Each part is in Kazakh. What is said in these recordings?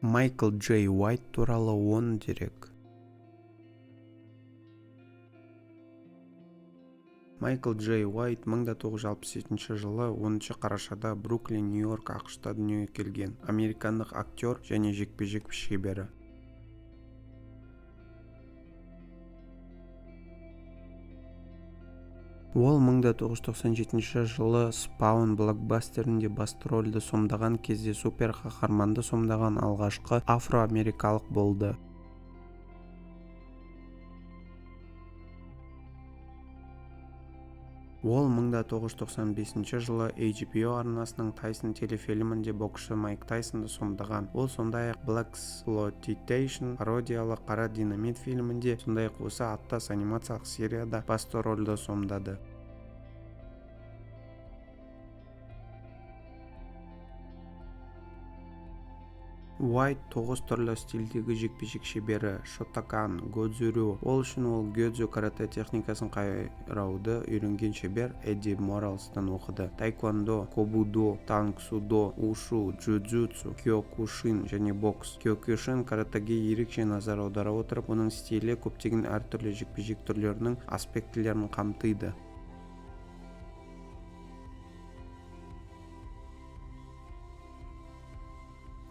Майкл Джей Уайт туралы 10 дерек. Майкл Джей Уайт 1967 жылы 10 қарашада Бруклин, Нью-Йорк, ақш-та дүниеге келген американдық актер және жекпе-жек шебері. Ол 1997 жылы Spawn блокбастерінде басты рөлді сомдаған кезде супер қаһарманды сомдаған алғашқы афроамерикалық болды. Ол 1995 жылы HBO арнасының Тайсон телефильмінде боксшы Майк Тайсонды сомдаған. Ол сондай-ақ Blaxploitation пародиялық Қара динамит фильмінде, сондай-ақ осы аттас анимациялық серияда басты рөлді сомдады. Уайт 9 түрлі стильдегі жекпе-жек шебері: Шотокан, Годзюрю. Ол үшін ол гёдзю каратэ техникасын қайрауды үйренген шебер Эдди Моралестан оқыды. Таэквондо, кобудо, танг судо, ушу, джуджутсу, киокушин және бокс. Киокушин каратэге ерекше назар аудара отырып, оның стилі көптеген әртүрлі жекпе-жек түрлерінің аспектілерін қамтиды.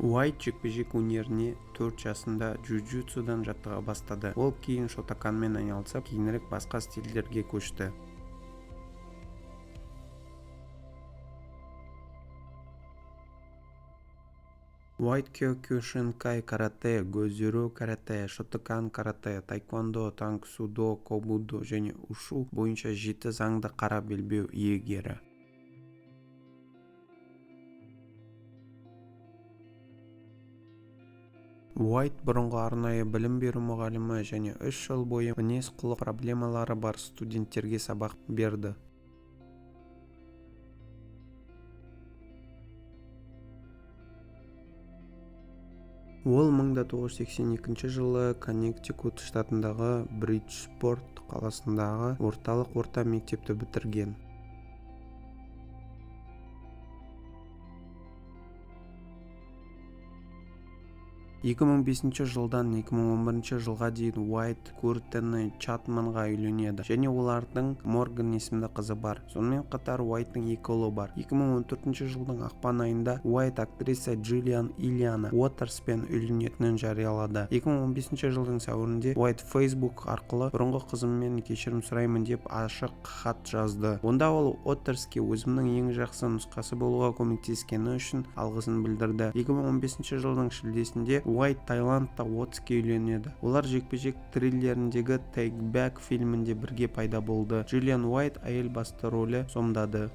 Уайт жекпе-жек өнеріне 4 жасында джуджутсудан жаттыға бастады. Ол кейін шотоканмен айналысып, кейінірек басқа стильдерге көшті. Уайт киокушинкай каратэ, годзюрю каратэ, шотокан каратэ, таэквондо, танг судо, кобудо және ушу бойынша 7 заңды қара белбеу иегері. Уайт бұрынғы арнайы білім беру мұғалімі және 3 жыл бойы мінез-құлық проблемалары бар студенттерге сабақ берді. Ол 1982 жылы Коннектикут штатындағы Бриджпорт қаласындағы орталық орта мектепті бітірген. 2005 жылдан 2011 жылға дейін Уайт Куртенни Чатманға үйленеді және олардың Морган есімді қызы бар. Сонымен қатар Уайттың 2 ұлы бар. 2014 жылдың ақпан айында Уайт актриса Джиллиан Ильяна Уотерспен үйленетінін жариялады. 2015 жылдың сәуірінде Уайт Facebook арқылы бұрынғы қызыммен кешірім сұраймын деп ашық хат жазды. Онда ол Уотерске өзімнің ең жақсы нұсқасы болуға көмектескені үшін алғысын білдірді. 2015 жылдың шілдесінде Уайт Таиландта Уотске үйленеді. Олар жекпе-жек триллеріндегі Take Back фильмінде бірге пайда болды. Джиллиан Уайт әйел басты рөлі сомдады.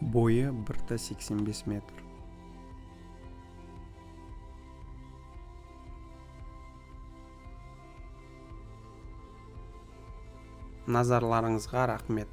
Бойы 1,85 метр. Назарларыңызға рахмет.